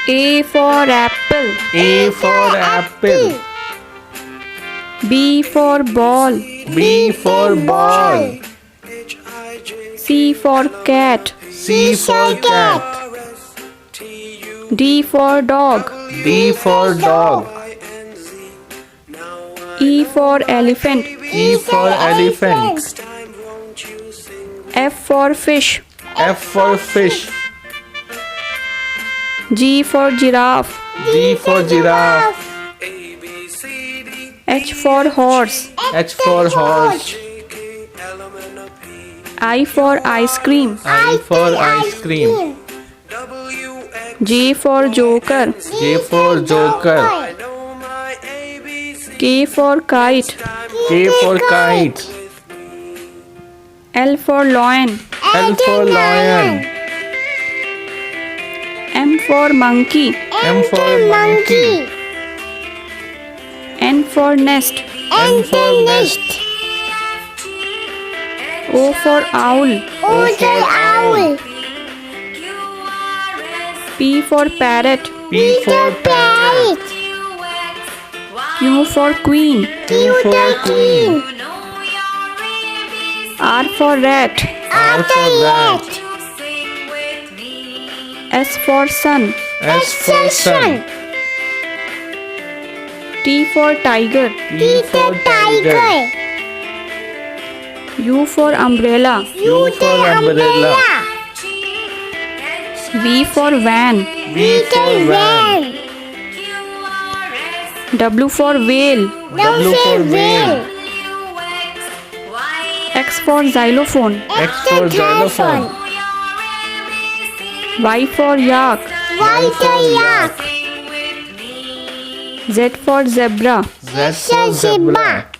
A for apple. A for apple. B for ball. B for ball. C for cat. C for cat. D for dog. D for dog. E for elephant. E for elephant. F for fish. F for fish. G for giraffe. G for giraffe. H for horse. H for horse. I for ice cream. I for ice cream. J for joker. J for joker. K for kite. K for kite. L for lion. L for lion. M for monkey. M for monkey. N for nest. N for nest. O for owl. O for owl. P for parrot. P for parrot. Q for queen. Q for queen. R for rat. R for rat. S for sun. S for sun. T for tiger. T for tiger. U for umbrella. U for umbrella. V for van. V for van. W for whale. W for whale. X for xylophone. X for xylophone. Y for yak. Y for yak. Z for zebra. Z for zebra.